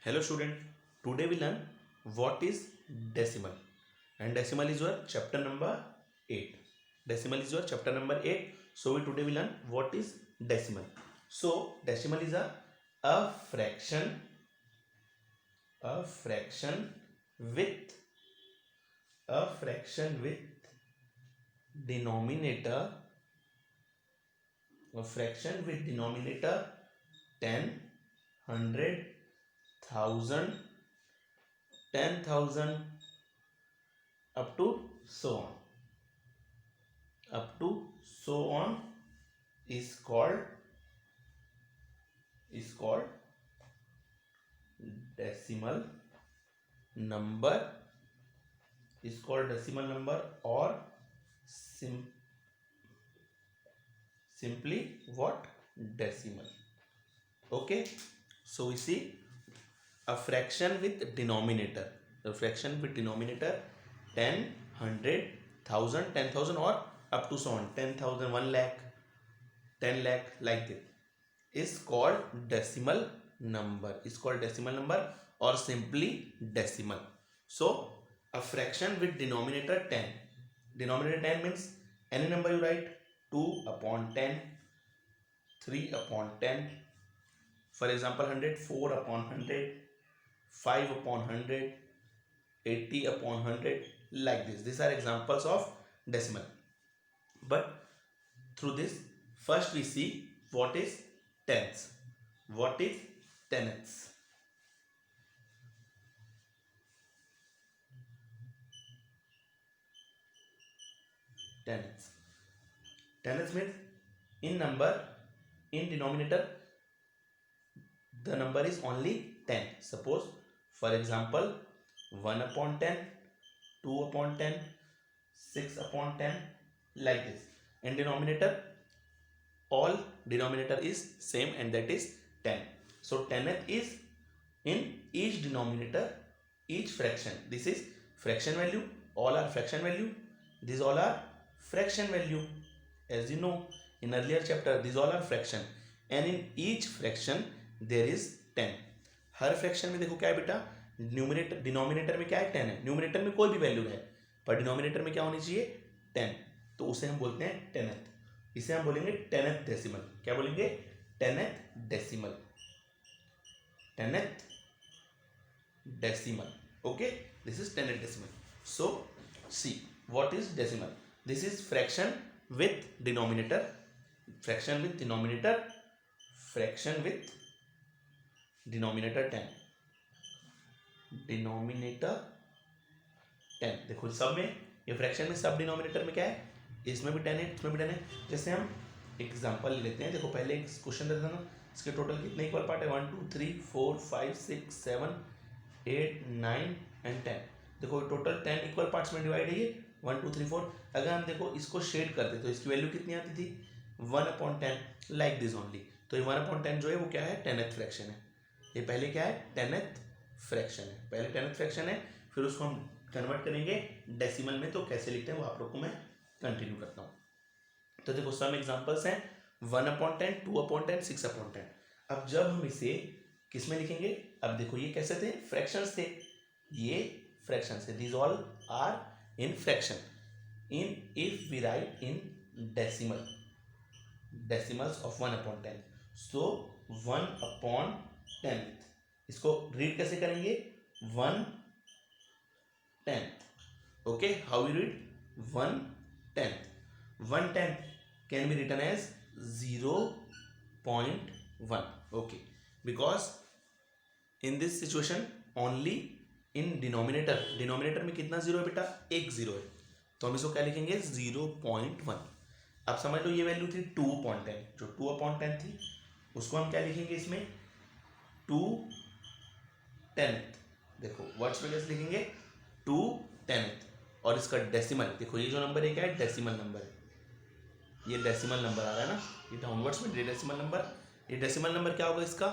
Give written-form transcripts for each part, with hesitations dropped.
Hello student, today we learn what is decimal and decimal is your chapter number 8. Decimal is your chapter number 8. So today we learn what is decimal. So decimal is a fraction with denominator a fraction with denominator 10, 100, 1000, 10,000 up to so on is called decimal number or simply what decimal. Okay, so we see a fraction with denominator 10, 100, 1000, 10,000 or up to so on 10,000, 1 lakh, 10 lakh, like this is called decimal number or simply decimal. So a fraction with denominator 10 means any number you write 2 upon 10, 3 upon 10, for example 100, 4 upon 100, 5 upon 100, 80 upon 100, like this. These are examples of decimal. But through this, first we see what is tenths. What is tenths? Tenths means in denominator the number is only 10. Suppose for example 1 upon 10, 2 upon 10, 6 upon 10, like this. In denominator all denominator is same and that is 10. So 10th is in each denominator, each fraction. This is fraction value, all are fraction value, these all are fraction value. As you know in earlier chapter these all are fraction and in each fraction there is 10. Her fraction में देखो क्या है बेटा, numerator denominator में क्या है 10 है, numerator में कोई भी वैल्यू है पर डिनोमिनेटर में क्या होनी चाहिए 10, तो उसे हम बोलते हैं टेनेथ. इसे हम बोलेंगे टेनेथ डेसिमल. क्या बोलेंगे? Tenth decimal. Okay, this is tenth decimal. So see what is decimal. This is fraction with denominator 10, denominator 10. देखो सब में ये फ्रैक्शन में सब डिनोमिनेटर में क्या है, इसमें भी 10 है, इसमें भी 10 है. जैसे हम एग्जांपल ले लेते हैं. देखो पहले एक क्वेश्चन दे देना, इसके टोटल कितने इक्वल पार्ट है 1 2 3 4 5 6 7 8 9 एंड 10. देखो टोटल 10 इक्वल पार्ट्स में डिवाइड है ये 1 2 3 4. अगर हम देखो इसको शेड करते तो इसकी वैल्यू कितनी आती थी 1/10, लाइक दिस ओनली. तो ये 1/10 जो है वो क्या है, 10th फ्रैक्शन है. ये पहले क्या है, 10th फ्रैक्शन है. पहले 10th फ्रैक्शन है, फिर उसको हम कन्वर्ट करेंगे डेसिमल में. तो कैसे लिखते हैं वो आप लोग को मैं कंटिन्यू करता हूँ. तो देखो सम एग्जांपल्स हैं 1/10, 2/10, 6/10. अब जब हम इसे किस में लिखेंगे, अब देखो ये कैसे थे, फ्रैक्शंस थे, ये फ्रैक्शंस थे. These all are in fraction. If we write in decimals of 1/10, so 1/10 इसको रीड कैसे करेंगे 1/10. okay, how we read 1/10 can be written as 0.1. okay, because in this situation only in denominator में कितना zero है बेटा, एक zero है, तो हम इसको क्या लिखेंगे 0.1. अब समझ लो ये वैल्यू थी 2/10, जो 2/10 थी उसको हम क्या लिखेंगे इसमें 2/10. देखो वर्ड्स में कैसे लिखेंगे 2/10. और इसका डेसिमल देखो, ये जो नंबर है क्या है, डेसिमल नंबर है. ये डेसिमल नंबर आ रहा है ना, ये डाउनवर्ड्स में डेसिमल नंबर. ये डेसिमल नंबर क्या होगा इसका,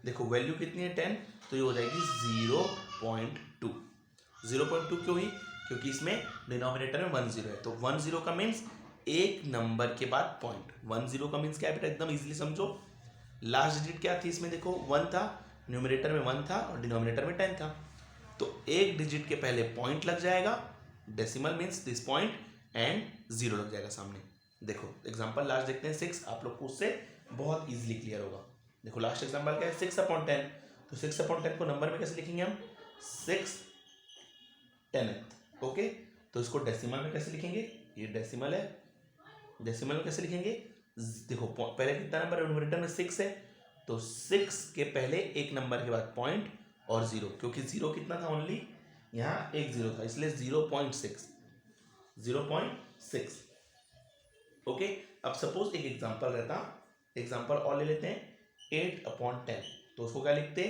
देखो वैल्यू कितनी है 10, तो ये हो जाएगी 0.2. 0.2 क्यों हुई, क्योंकि इसमें डिनोमिनेटर में 10 है. तो 10 का मीन्स एक नंबर के बाद पॉइंट. 10 का मीन्स क्या है बेटा, एकदम इजीली समझो. लास्ट डिजिट क्या थी इसमें, देखो 1 था, न्यूमरेटर में 1 था और डिनोमिनेटर में 10 था, तो एक डिजिट के पहले पॉइंट लग जाएगा, decimal means this point, and 0 लग जाएगा सामने। देखो एग्जांपल लास्ट देखते हैं 6, आप लोग को उससे बहुत इजीली क्लियर होगा। देखो लास्ट एग्जांपल क्या है, 6/10, तो 6/10 को नंबर में कैसे लिखेंगे हम, 6/10। ओके, तो इसको डेसिमल में कैसे लिखेंगे, ये डेसिमल है, डेसिमल में कैसे लिखेंगे, देखो पहले कितना नंबर है, न्यूमरेटर में 6 है, तो 6 के पहले एक नंबर के बाद पॉइंट और 0, क्योंकि 0 कितना था ओनली, यहाँ एक 0 था, इसलिए 0.6। ओके, अब सपोज एक एग्जांपल रहता, एग्जांपल और ले लेते हैं, 8/10, तो उसको क्या लिखते,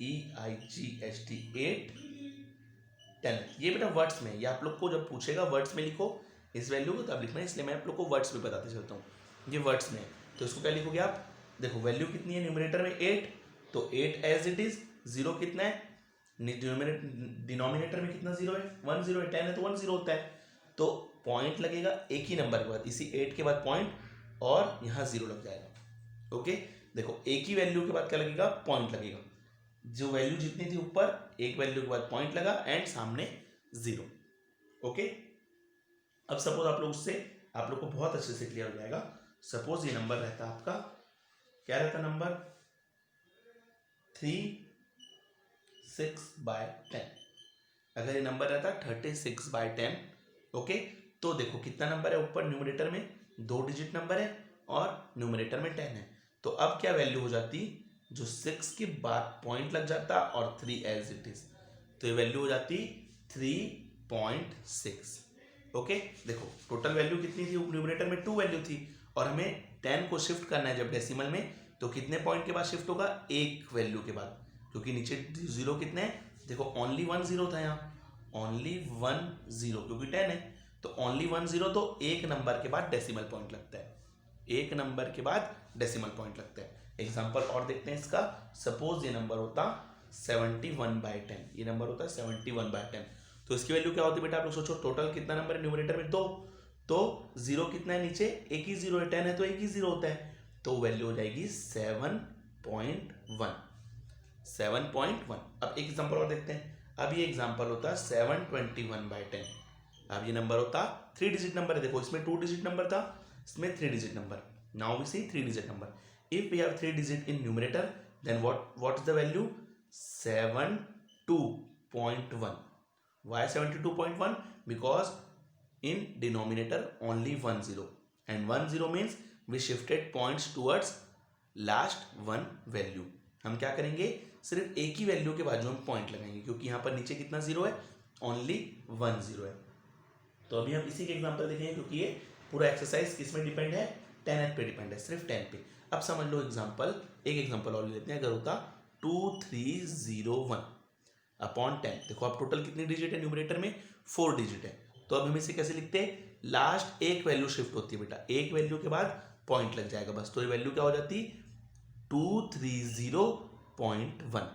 EIGHT 8/10। ये बेटा वर्ड्स में, ये आप लोग को जब पूछेगा वर्ड्स में लिखो इस वैल्यू को, तब लिखना है, इसलिए मैं आप लोग को वर्ड्स में बताते चलता हूँ, ये वर्ड्स में। तो इसको क्या लिखोगे आप, देखो वैल्यू कितनी है न्यूमरेटर में 8, तो 8 एज इट इज, 0 कितना है, डिनोमिनेटर में कितना 0 है, 1 0 है, 10 है तो 1 0 होता है, तो पॉइंट लगेगा एक ही नंबर के बाद, इसी 8 के बाद पॉइंट, और यहाँ 0 लग जाएगा। ओके, देखो एक ही वैल्यू के बाद क्या लगेगा, पॉइंट लगेगा, जो वैल्यू जितनी थी ऊपर, एक वैल्यू के बाद पॉइंट लगा एंड सामने 0। ओके, अब सपोज आप लोग उससे, आप लोग को बहुत अच्छे से क्लियर हो जाएगा। सपोज ये नंबर रहता आपका, क्या रहता नंबर, 36/10। अगर ये नंबर रहता 36/10, ओके, तो देखो कितना नंबर है ऊपर, न्यूमरेटर में 2 डिजिट नंबर है और न्यूमरेटर में 10 है, तो अब क्या वैल्यू हो जाती, जो 6 के बाद पॉइंट लग जाता और 3 एज इट इज, तो ये वैल्यू हो जाती 3.6। ओके, देखो टोटल वैल्यू कितनी थी, न्यूमरेटर में 2 वैल्यू थी, और हमें 10 को शिफ्ट करना है जब डेसिमल में, तो कितने पॉइंट के बाद शिफ्ट होगा, एक वैल्यू के बाद, क्योंकि नीचे 0 कितने हैं, देखो ओनली 1 0 था यहाँ, ओनली 1 0, क्योंकि 10 है, तो ओनली 1 0, तो एक नंबर के बाद डेसिमल पॉइंट लगता है, एक नंबर के बाद डेसिमल पॉइंट लगता है। एग्जांपल और देखते हैं इसका, सपोज ये नंबर होता 71/10, ये नंबर होता है 71/10, तो इसकी वैल्यू क्या होती है बेटा, आप लोग सोचो, टोटल कितना नंबर है न्यूमरेटर में 2, तो 0 कितना है नीचे, एक ही 0 है, 10 है तो एक ही 0 होता है, तो वैल्यू हो जाएगी 7.1। 7.1। अब एक एग्जांपल और देखते हैं, अब ये एग्जांपल होता 721/10, अब ये नंबर होता 3 डिजिट नंबर है, देखो इसमें 2 डिजिट नंबर था, इसमें 3 digit number, now we see 3 digit number, if we have 3 digit in numerator, then what is the value, 72.1। why 72.1, because in denominator only 1 0, and 1 0 means we shifted points towards last one value। हम क्या करेंगे, सिर्फ एक ही value के बाजू में point लगाएंगे, क्योंकि यहाँ पर नीचे कितना 0 है, ओनली 1 0 है। तो अभी हम इसी के एग्जांपल देखेंगे, क्योंकि ये पूरा एक्सरसाइज किस में डिपेंड है, 10th पे डिपेंड है, सिर्फ 10 पे। अब समझ लो एग्जांपल, एक एग्जांपल और लेते हैं, अगर होता 2301/10, देखो आप टोटल कितनी डिजिट है न्यूमरेटर में, 4 डिजिट है, तो अब हम इसे कैसे लिखते हैं, लास्ट एक वैल्यू शिफ्ट होती है बेटा, एक वैल्यू के बाद पॉइंट लग जाएगा बस, तो ये वैल्यू क्या हो जाती, 230.1।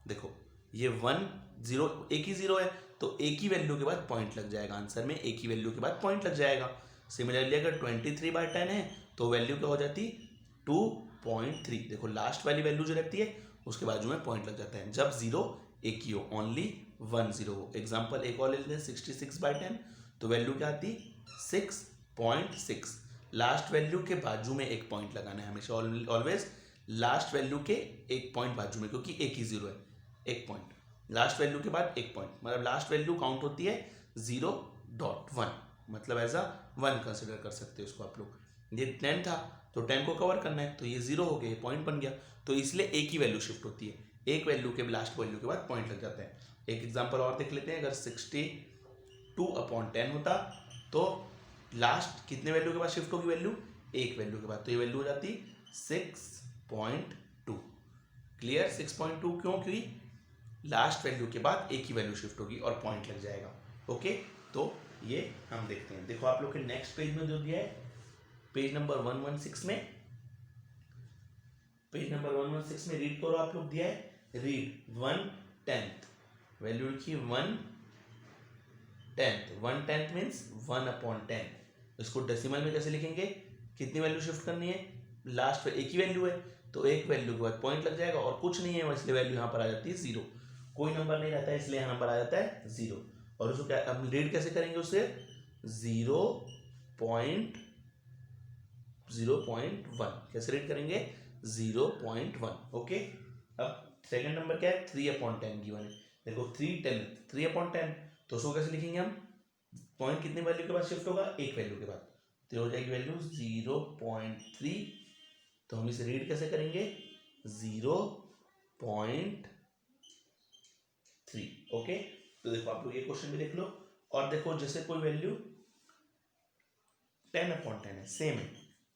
देखो ये 1 0, एक ही 0 है, तो एक ही वैल्यू के बाद पॉइंट लग जाएगा, आंसर में एक ही वैल्यू के बाद पॉइंट लग जाएगा। सिमिलरली अगर 23/10 है, तो वैल्यू क्या हो जाती, 2.3। देखो लास्ट वाली वैल्यू जो रहती है उसके बाजू में पॉइंट लग जाता है, जब 0 एक ही हो, ओनली 1 0 हो। एग्जाम्पल एक और ले लेते हैं, 66/10, तो वैल्यू क्या आती, 6.6। लास्ट वैल्यू के बाजू में एक पॉइंट लगाना है हमेशा, ऑलवेज लास्ट वैल्यू के एक पॉइंट बाजू में, क्योंकि एक ही 0 है, एक पॉइंट लास्ट वैल्यू के बाद एक पॉइंट, मतलब लास्ट वैल्यू काउंट होती है 0.1, मतलब एज अ 1 कंसिडर कर सकते हो इसको आप लोग। ये 10 था, तो 10 को कवर करना है, तो ये 0 हो गया, पॉइंट बन गया, तो इसलिए एक ही वैल्यू शिफ्ट होती है, एक वैल्यू के लास्ट वैल्यू के बाद पॉइंट लग जाता है। एक एग्जांपल और देख लेते हैं, अगर 62/10 होता, तो लास्ट कितने वैल्यू के बाद शिफ्ट होगी वैल्यू, एक वैल्यू के बाद, तो ये वैल्यू हो जाती 6.2। क्लियर, 6.2 क्यों, क्योंकि लास्ट वैल्यू के बाद एक ही वैल्यू शिफ्ट होगी और पॉइंट लग जाएगा। ओके, तो ये हम देखते हैं, देखो आप लोग के नेक्स्ट पेज में जो दिया है, पेज नंबर 116 में, पेज नंबर 116 में रीड करो, आप लोग दिया है, रीड 1/10, वैल्यू लिखी 1/10, 1/10 मीन्स 1/10। इसको डेसिमल में कैसे लिखेंगे, कितनी वैल्यू शिफ्ट करनी है, लास्ट पे एक ही वैल्यू है, तो एक वैल्यू के बाद पॉइंट लग जाएगा और कुछ नहीं है इसलिए वैल्यू यहाँ पर आ जाती है 0। कोई नंबर नहीं रहता है इसलिए यहाँ नंबर आ जाता है 0। और उसको क्या हम रीड कैसे करेंगे उसे 0.1 कैसे रीड करेंगे 0.1। ओके। अब सेकंड नंबर क्या है 3/10 गिवन है। देखो 3/10 तो उसको कैसे लिखेंगे हम पॉइंट कितने वैल्यू के बाद शिफ्ट होगा एक वैल्यू के बाद तो हो जाएगी वैल्यू 0.3। तो हम इसे रीड कैसे करेंगे 0.3। ओके। तो देखो आप लोग ये क्वेश्चन भी देख लो और देखो जैसे कोई वैल्यू 10/10 है सेम है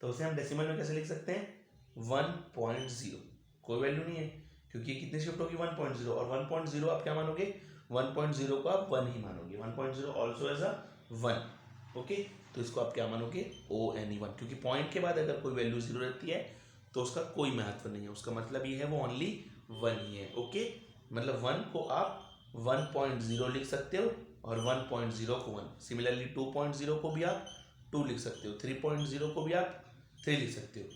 तो उसे हम डेसिमल में कैसे लिख सकते हैं 1.0। कोई वैल्यू नहीं है क्योंकि कितनी शिफ्ट होगी 1.0 और 1.0 आप क्या मानोगे 1.0 को आप 1 ही मानोगे 1.0 ऑल्सो एज अ 1। ओके। तो इसको आप क्या मानोगे ONE1 क्योंकि पॉइंट के बाद अगर कोई वैल्यू 0 रहती है तो उसका कोई महत्व नहीं है उसका मतलब ये है वो ओनली 1 ही है। ओके। मतलब 1 को आप 1.0 लिख सकते हो और 1.0 को 1। सिमिलरली 2.0 को भी आप 2 लिख सकते हो 3.0 को भी आप 3 लिख सकते हो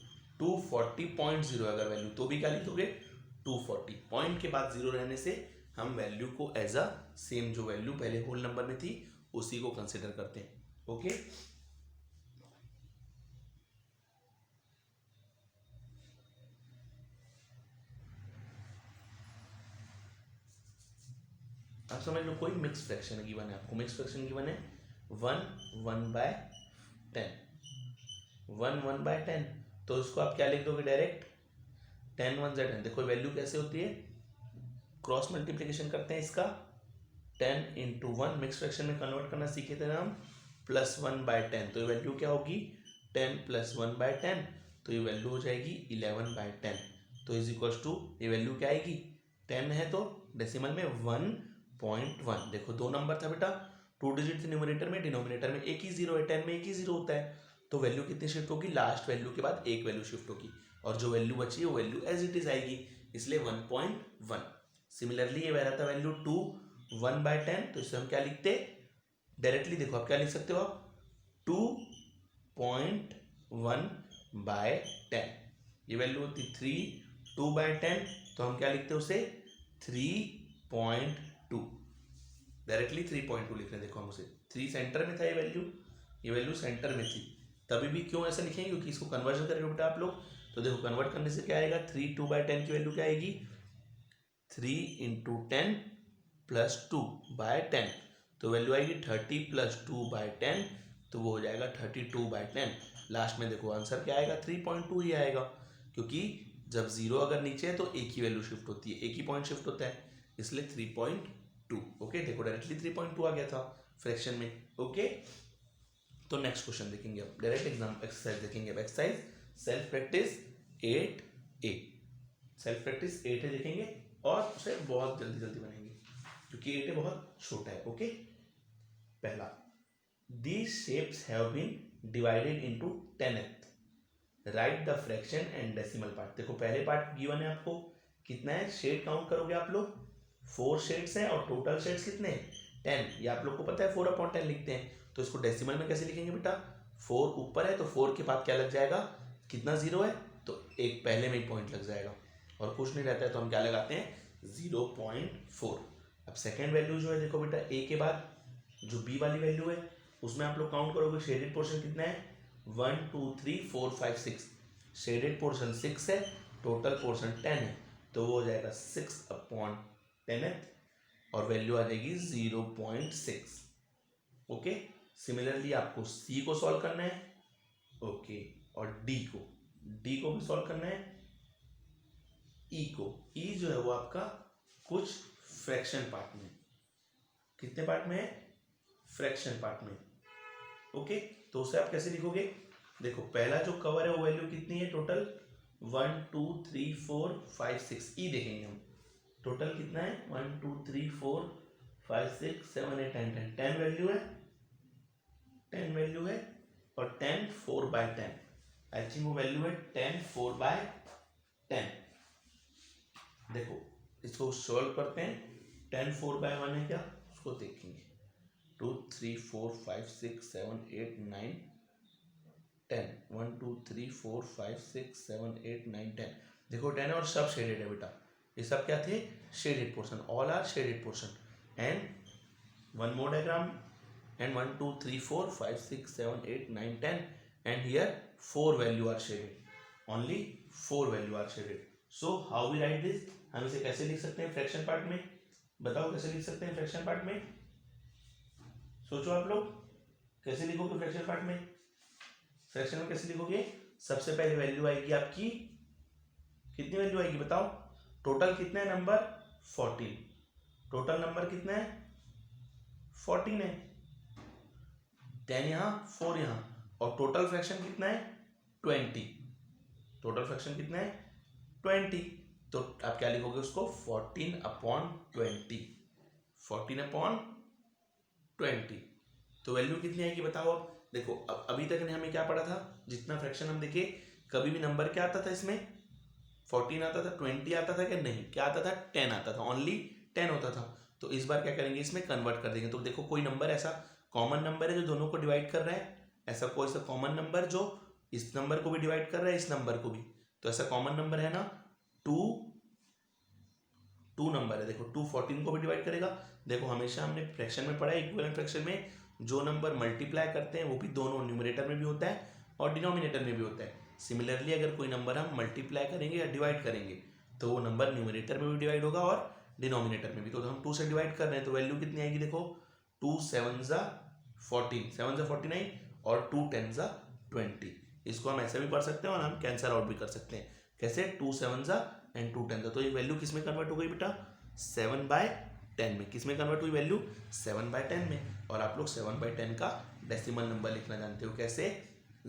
240.0 अगर वैल्यू तो भी क्या लिखोगे 240। पॉइंट के बाद 0 रहने से हम वैल्यू को एज अ सेम जो वैल्यू पहले होल नंबर में थी उसी को कंसिडर करते हैं। ओके। अब समझ लो कोई मिक्स फ्रैक्शन गिवन है आपको मिक्स फ्रैक्शन गिवन है 1/10 तो इसको आप क्या लिख दोगे डायरेक्ट 10 1 10। देखो वैल्यू कैसे होती है क्रॉस मल्टीप्लीकेशन करते हैं इसका 10 into 1 मिक्स फ्रैक्शन में कन्वर्ट करना सीखे थे ना हम +1/10 तो ये वैल्यू क्या होगी 10 + 1/10 तो ये वैल्यू हो जाएगी 11/10 तो इज इक्वल्स टू ये वैल्यू क्या आएगी 10 है तो डेसिमल में 1.1। देखो दो नंबर था बेटा 2 डिजिट थे न्यूमरेटर में डिनोमिनेटर में एक ही 0 है 10 में एक ही 0 होता है तो वैल्यू कितनी शिफ्ट होगी लास्ट वैल्यू के बाद एक वैल्यू शिफ्ट होगी और जो वैल्यू बची है वो वैल्यू एज इट इज आएगी इसलिए 1.1। सिमिलरली ये रहा था वैल्यू 2 1/10 तो इसे हम क्या लिखते डायरेक्टली देखो आप क्या लिख सकते हो आप 2.1/10 ये वैल्यू होती 3 2/10 तो हम क्या लिखते हैं उसे 3.2 डायरेक्टली 3.2 लिख रहे हैं। देखो हम उसे 3 सेंटर में था ये वैल्यू सेंटर में थी तभी भी क्यों ऐसा लिखेंगे क्योंकि इसको कन्वर्जन करेंगे बेटा आप लोग तो देखो कन्वर्ट करने से क्या आएगा 3 2/10 की वैल्यू क्या आएगी 3 × 10 + 2/10 तो वैल्यू आएगी 30 + 2/10 तो वो हो जाएगा 32/10। लास्ट में देखो आंसर क्या आएगा 3.2 ही आएगा क्योंकि जब 0 अगर नीचे है तो एक ही वैल्यू शिफ्ट होती है एक ही पॉइंट शिफ्ट होता है इसलिए 3.2। ओके। देखो डायरेक्टली 3.2 आ गया था फ्रैक्शन में। ओके। तो नेक्स्ट क्वेश्चन देखेंगे अब डायरेक्ट एग्जाम एक्सरसाइज देखेंगे अब exercise self practice 8A self practice 8A देखेंगे और उसे बहुत जल्दी जल्दी बनाएंगे क्योंकि 8A बहुत छोटा है। ओके। पहला these shapes have been divided into 10th right the fraction and decimal part. देखो पहले पार्ट गिवन है आपको कितना है शेड काउंट करोगे आप लोग 4 शेड्स हैं और टोटल शेड्स कितने 10 ये आप लोग को पता है 4/10 लिखते हैं तो इसको डेसिमल में कैसे लिखेंगे बेटा 4 ऊपर है तो 4 के बाद क्या लग जाएगा कितना 0 है तो एक पहले में ही पॉइंट लग जाएगा और कुछ नहीं रहता है तो हम क्या लगाते हैं 0.4। अब सेकेंड वैल्यू जो है देखो बेटा ए के बाद जो बी वाली वैल्यू है उसमें आप लोग काउंट करोगे शेडेड पोर्शन कितना है 1 2 3 4 5 6 शेडेड पोर्शन 6 है टोटल पोर्शन 10 है तो वो हो जाएगा 6/10 और वैल्यू आ जाएगी 0.6। ओके। सिमिलरली आपको सी को सॉल्व करना है ओके और डी को भी सॉल्व करना है ई को ई जो है वो आपका कुछ फ्रैक्शन पार्ट में कितने पार्ट में है फ्रैक्शन पार्ट में। ओके। तो उसे आप कैसे लिखोगे देखो पहला जो कवर है वो वैल्यू कितनी है टोटल 1 2 3 4 5 6 ई देखेंगे हम टोटल कितना है 1 2 3 4 5 6 7 8 9 10 10 वैल्यू है और 10 4/10 आई थिंक वो वैल्यू है 10 4/10। देखो इसको सॉल्व करते हैं 10 4/1 है क्या उसको देखेंगे 2 3 4 5 6 7 8 9 10 1 2 3 4 5 6 7 8 9 10 देखो 10 और सब शेडेड है बेटा, ये सब क्या थे, shaded portion, all are shaded portion. And one more diagram, and 1 2 3 4 5 6 7 8 9 10 and here 4 value are shaded, only 4 value are shaded. So how we write this, हम इसे कैसे लिख सकते हैं फ्रैक्शन पार्ट में, बताओ कैसे लिख सकते हैं फ्रैक्शन पार्ट में, सोचो आप लोग कैसे लिखोगे फ्रैक्शन पार्ट में, फ्रैक्शन में कैसे लिखोगे, सबसे पहले वैल्यू आएगी आपकी, कितनी वैल्यू आएगी बताओ, टोटल कितना है नंबर 14, टोटल नंबर कितना है 14 है, 10 यहाँ 4 यहाँ, और टोटल फ्रैक्शन कितना है 20, टोटल फ्रैक्शन कितना है 20, तो आप क्या लिखोगे उसको 14/20, 14/20, तो वैल्यू कितनी आएगी बताओ। अब देखो अभी तक ने हमें क्या पढ़ा था, जितना फ्रैक्शन हम देखे कभी भी नंबर क्या आता था इसमें, 14 आता था, 20 आता था क्या, नहीं, क्या आता था 10 आता था, ओनली 10 होता था। तो इस बार क्या करेंगे, इसमें कन्वर्ट कर देंगे। तो देखो कोई नंबर ऐसा कॉमन नंबर है जो दोनों को डिवाइड कर रहा है, ऐसा कोई सा कॉमन नंबर जो इस नंबर को भी डिवाइड कर रहा है, इस नंबर को भी, तो ऐसा कॉमन नंबर है ना, 2 नंबर है, देखो 2 14 को भी डिवाइड करेगा। देखो हमेशा हमने फ्रैक्शन में पढ़ा है, इक्विवेलेंट फ्रैक्शन में जो नंबर मल्टीप्लाई करते हैं वो भी दोनों न्यूमरेटर में भी होता है और डिनोमिनेटर में भी होता है। सिमिलरली अगर कोई नंबर हम मल्टीप्लाई करेंगे या डिवाइड करेंगे तो वो नंबर न्यूमरेटर में भी डिवाइड होगा और डिनोमिनेटर में भी। तो हम 2 से डिवाइड कर रहे हैं तो वैल्यू कितनी आएगी, देखो 2 7 14, 7 49 और 2 10 20। इसको हम ऐसे भी पढ़ सकते हैं और हम कैंसल आउट भी कर सकते हैं, कैसे 2 7 एंड 2 10। तो ये वैल्यू किस में कन्वर्ट हो गई बेटा, 7/10 में। किस में कन्वर्ट हुई वैल्यू, 7/10 में। और आप लोग 7/10 का डेसिमल नंबर लिखना जानते हो, कैसे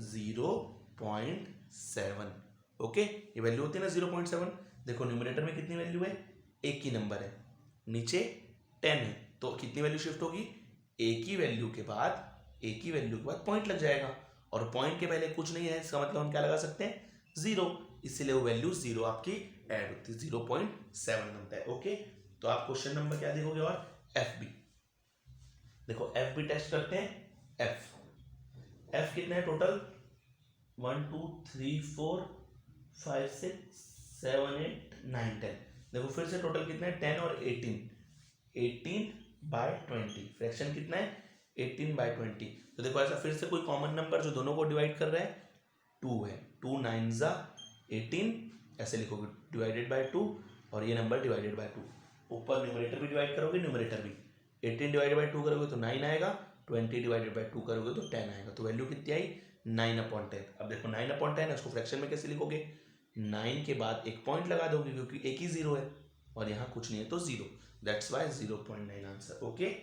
0.7। ओके, ये वैल्यू होती है ना 0.7। देखो न्यूमरेटर में कितनी वैल्यू है, एक ही नंबर है, नीचे 10 है, तो कितनी वैल्यू शिफ्ट होगी, एक ही वैल्यू के बाद पॉइंट लग जाएगा, और पॉइंट के पहले कुछ नहीं है, इसका मतलब हम क्या लगा सकते हैं 0, इसलिए वो वैल्यू 0 आपकी ऐड होती है, 0.7 बनता है। ओके, तो आप क्वेश्चन नंबर क्या देखोगे, और एफ बी, देखो एफ बी टेस्ट करते हैं। एफ कितना है टोटल, 1 2 3 4 5 6 7 8 9 10। देखो फिर से टोटल कितना है 10 और 18/20, फ्रैक्शन कितना है 18/20। तो देखो ऐसा फिर से कोई कॉमन नंबर जो दोनों को डिवाइड कर रहा है 2 है, 2 9 18, ऐसे लिखोगे डिवाइडेड बाय 2, और ये नंबर डिवाइडेड बाय 2, ऊपर न्यूमरेटर भी डिवाइड करोगे, न्यूमरेटर भी 18 डिवाइडेड बाय 2 करोगे तो 9 आएगा, 20 डिवाइडेड बाय 2 करोगे तो 10 आएगा। तो वैल्यू कितनी आई 9/10। अब देखो 9/10 है, उसको फ्रैक्शन में कैसे लिखोगे, 9 के बाद एक पॉइंट लगा दोगे क्योंकि एक ही 0 है और यहाँ कुछ नहीं है तो 0, that's why 0.9 answer. Okay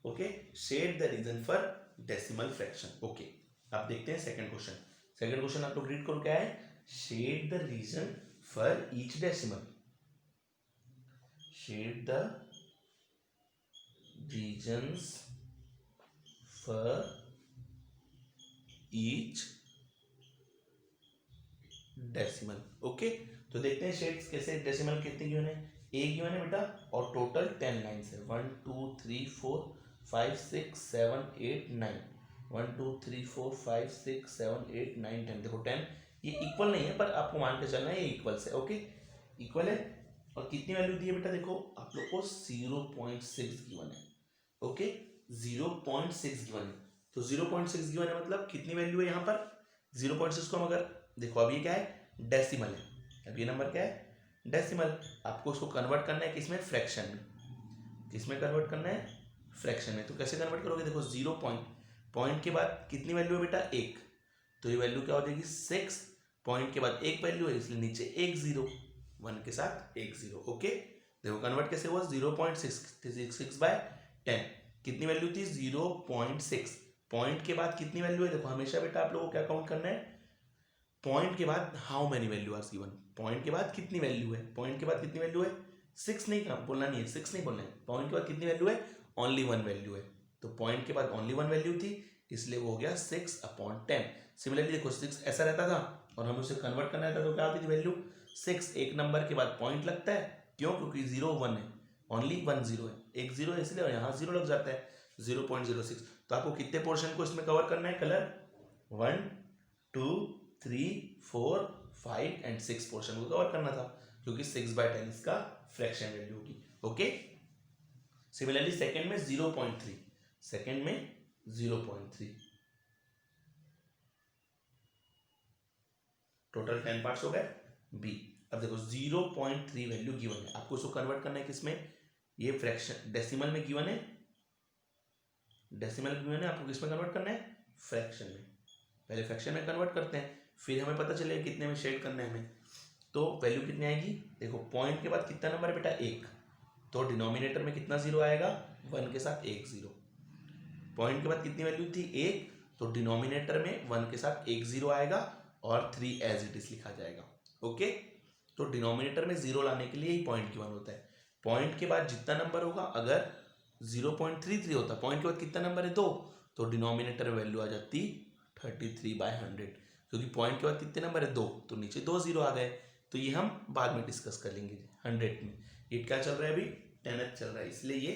okay, shade the region for decimal fraction. Okay, आप देखते हैं सेकंड क्वेश्चन। सेकंड क्वेश्चन आप लोग रीड करो, क्या है, shade the region for each decimal, shade the regions for each decimal. Okay, तो देखते हैं शेड्स कैसे, डेसिमल कितने गिवन है, एक गिवन है बेटा, और टोटल 10 लाइन्स है, 1 2 3 4 5 6 7 8 9, 1 2 3 4 5 6 7 8 9 10। देखो 10 ये इक्वल नहीं है पर आपको मान के चलना है ये इक्वल है। ओके, इक्वल है, और कितनी वैल्यू दी है बेटा, देखो आप लोग को 0.6 गिवन है। ओके, 0.6 गिवन है, तो 0.6 गिवन है मतलब कितनी वैल्यू है यहाँ पर, 0.6 को हम अगर देखो, अब ये क्या है डेसिमल है, अब ये नंबर क्या है डेसिमल, आपको उसको कन्वर्ट करना है किसमें, फ्रैक्शन में। किसमें कन्वर्ट करना है, फ्रैक्शन में। तो कैसे कन्वर्ट करोगे, देखो 0 पॉइंट के बाद कितनी वैल्यू है बेटा, 1, तो ये वैल्यू क्या हो जाएगी 6, पॉइंट के बाद एक वैल्यू है इसलिए नीचे एक 0, 1 के साथ एक 0। ओके, देखो कन्वर्ट कैसे हुआ, 0.6/10, कितनी वैल्यू थी 0.6, पॉइंट के बाद कितनी वैल्यू है, देखो हमेशा बेटा आप लोगों को क्या काउंट करना है, पॉइंट के बाद how many value are given, point के बाद कितनी वैल्यू है, पॉइंट के बाद कितनी वैल्यू है 6 नहीं बोलना नहीं है, 6 नहीं बोलना है, पॉइंट के बाद कितनी वैल्यू है, ओनली 1 वैल्यू है, तो पॉइंट के बाद ओनली 1 वैल्यू थी इसलिए वो हो गया 6/10। सिमिलरली देखो 6 ऐसा रहता था और हमें उसे कन्वर्ट करना था तो क्या होती थी वैल्यू 6, एक नंबर के बाद पॉइंट लगता है, क्यों, क्योंकि 0 1 है, ओनली 1 0 है, एक 0 है इसलिए, और यहाँ 0 लग जाता है 0.06। तो आपको कितने पोर्शन को इसमें कवर करना है, कलर 1 2 3 4 5 एंड 6 पोर्शन को कवर करना था, क्योंकि 6/10 इसका फ्रैक्शन वैल्यू होगी। ओके, सिमिलरली सेकंड में 0.3, सेकंड में 0.3, टोटल 10 पार्ट्स हो गए बी। अब देखो 0.3 वैल्यू गिवन है, आपको इसको कन्वर्ट करना है किसमें, ये फ्रैक्शन डेसिमल में गिवन है, डेसिमल गिवन है, आपको किसमें कन्वर्ट करना है, फ्रैक्शन में। पहले फ्रैक्शन में कन्वर्ट करते हैं, फिर हमें पता चलेगा कितने में शेड करना है हमें। तो वैल्यू कितनी आएगी, देखो पॉइंट के बाद कितना नंबर है बेटा 1, तो डिनोमिनेटर में कितना जीरो आएगा, 1 के साथ 1 जीरो। पॉइंट के बाद कितनी वैल्यू थी 1, तो डिनोमिनेटर में 1 के साथ 1 जीरो आएगा और 3 एज इट इज लिखा जाएगा। ओके, तो डिनोमिनेटर में जीरो लाने के लिए ही पॉइंट गिवन होता है। पॉइंट के बाद जितना नंबर होगा, अगर 0.33 होता, पॉइंट के बाद कितना नंबर है 2, तो डिनोमिनेटर में वैल्यू आ जाती 33/100, क्योंकि पॉइंट के बाद कितने नंबर है 2, तो नीचे 2 जीरो आ गए। तो ये हम बाद में डिस्कस कर लेंगे 100 में। ये क्या चल रहा है अभी, 10th चल रहा है, इसलिए ये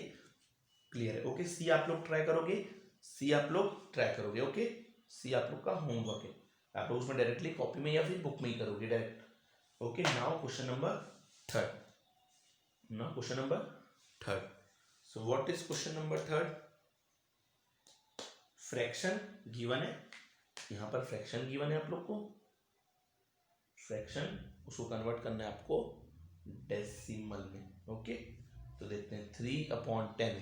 क्लियर है। ओके, सी आप लोग ट्राई करोगे, सी आप लोग ट्राई करोगे। ओके, सी आप लोग का होमवर्क है, आप लोग उसमें डायरेक्टली कॉपी में या फिर बुक में ही करोगे direct. Okay, now question number third, now question number third. So what is question number third, fraction given है, यहां पर फ्रैक्शन गिवन है आप लोग को, फ्रैक्शन उसको कन्वर्ट करना है आपको डेसिमल में। ओके, तो देखते हैं 3/10,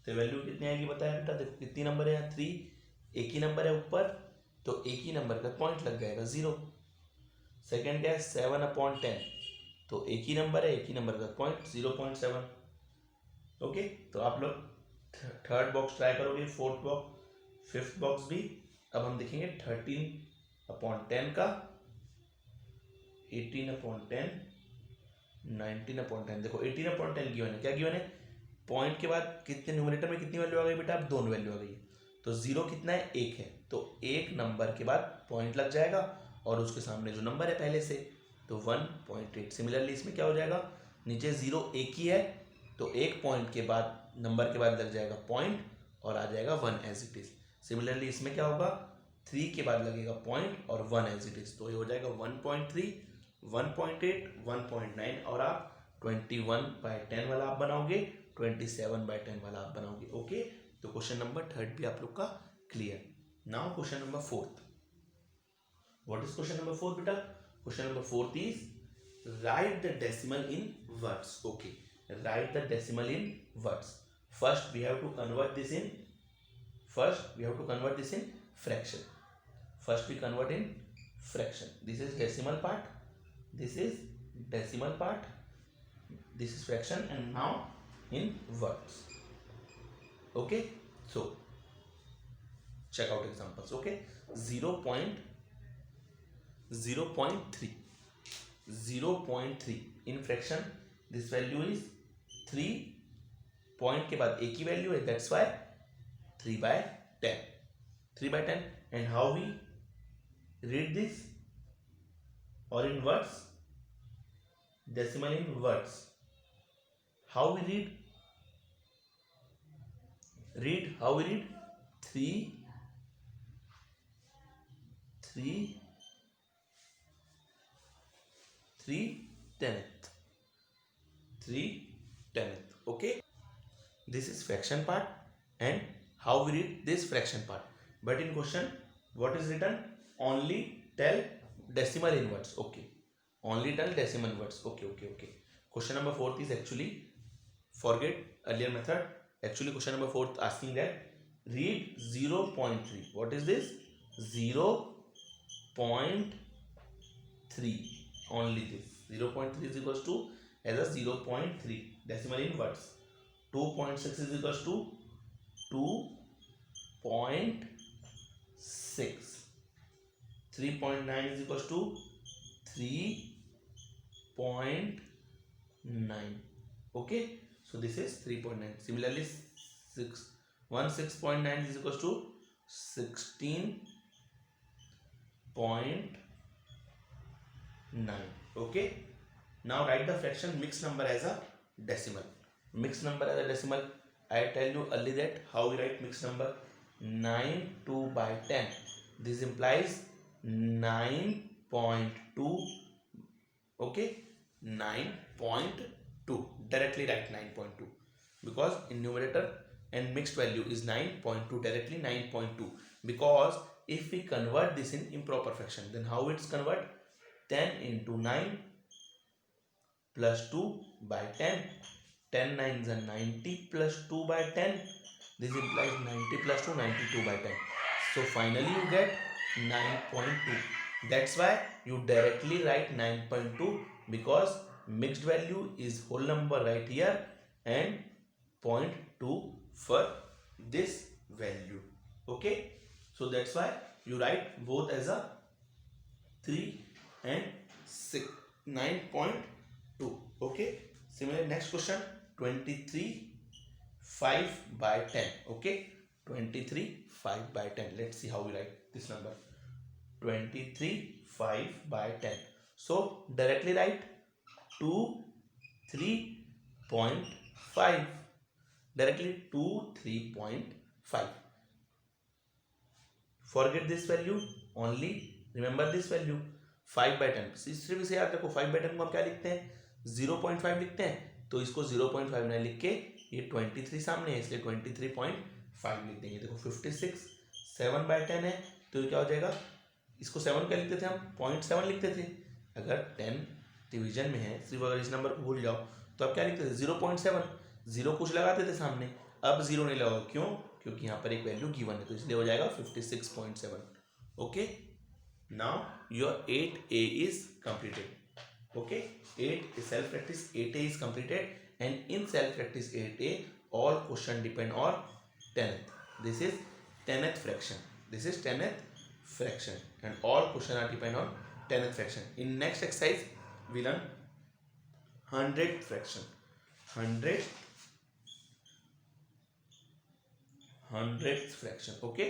तो वैल्यू कितनी आएगी बताया बेटा, देखो कितनी नंबर है यहाँ 3, एक ही नंबर है ऊपर, तो एक ही नंबर का पॉइंट लग जाएगा 0। सेकेंड क्या है 7/10, तो एक ही नंबर है, एक ही नंबर का पॉइंट 0.7। ओके, तो आप लोग थर्ड बॉक्स ट्राई करोगे, फोर्थ बॉक्स, फिफ्थ बॉक्स भी। अब हम देखेंगे 13/10 का, 18/10, 19/10। देखो 18/10 गिवन है, क्या गिवन है, पॉइंट के बाद कितने न्यूमरेटर में कितनी वैल्यू आ गई बेटा, अब 2 वैल्यू आ गई है, तो 0 कितना है 1 है, तो एक नंबर के बाद पॉइंट लग जाएगा और उसके सामने जो नंबर है पहले से, तो 1.8। सिमिलरली इसमें क्या हो जाएगा, नीचे 0 एक ही है, तो एक पॉइंट के बाद नंबर के बाद लग जाएगा पॉइंट और आ जाएगा 1 एज इट इज। सिमिलरली इसमें क्या होगा, 3 के बाद लगेगा पॉइंट और 1 एज इट इज, तो ये हो जाएगा 1.3, 1.8, 1.9, और आप 21/10 वाला आप बनाओगे, 27/10 वाला आप बनाओगे। ओके, तो क्वेश्चन नंबर थर्ड भी आप लोग का clear. Now question number fourth, what is question number fourth बेटा, question number fourth is write the decimal in words. Okay, write the decimal in words. First we have to convert this in, first we have to convert this in fraction. First we convert in fraction. This is decimal part, this is decimal part, this is fraction, and now in words. Okay, so check out examples. Okay, 0.3 in fraction, this value is 3, point के बाद एक ही value है, that's why 3/10, 3/10। and how we read this, or in words, decimal in words, how we how we read 3/10th, 3/10th. Okay, this is fraction part, and how we read this fraction part. But in question, what is written, only tell decimal in words. Okay, only tell decimal words. Okay. Question number 4 is actually, forget earlier method, actually question number 4 asking that read 0.3. what is this, 0.3, only this 0.3 is equals to as a 0.3 decimal in words. 2.6 is equals to 2.6, 3.9 is equals to 3.9. Okay, so this is 3.9. Similarly 6.9 is equals to 16.9. Okay, now write the fraction mixed number as a decimal. Mixed number as a decimal, I tell you early that how we write mixed number, 9 2/10. This implies 9.2 9.2. Okay, 9.2. Directly write 9.2 because in numerator and mixed value is 9.2. Directly 9.2, because if we convert this in improper fraction, then how it's convert? 10 into 9 plus 2 by 10. 10 nines are 90 plus 2 by 10. This implies 90 plus 2, 92 by 10. So finally you get 9.2. That's why you directly write 9.2, because mixed value is whole number right here and 0.2 for this value. Okay, so that's why you write both as a 3 and 6, 9.2. Okay, similarly next question, 23 5 by 10. Okay, 23 5 by 10. Let's see how we write this number. 23 5 by 10. So directly write 2 3.5. Directly 2 3.5. Forget this value, only remember this value. 5 by 10 सिर्फ इसे याद रखो. 5 by 10 को हम क्या लिखते हैं? 0.5 लिखते हैं. तो इसको 0.5 नहीं लिख के ये 23 सामने है इसलिए 23.5 लिख देंगे. देखो 56 7 by 10 है तो ये क्या हो जाएगा? इसको 7 क्या लिखते थे हम? 0.7 लिखते थे. अगर 10 डिवीजन में है, सिर्फ अगर इस नंबर को भूल जाओ तो आप क्या लिखते थे? 0.7. 0 कुछ लगाते थे सामने, अब 0 नहीं लगाओ. क्यों? क्योंकि यहाँ पर एक वैल्यू गिवन है तो इसलिए हो जाएगा 56.7. Okay, now your 8A is completed. Okay, 8 self practice 8A is completed, and in self practice 8A all question depend on 10th. This is 10th fraction. This is 10th fraction, and all question are depend on 10th fraction. In next exercise we learn 100th fraction. 100th fraction. Okay,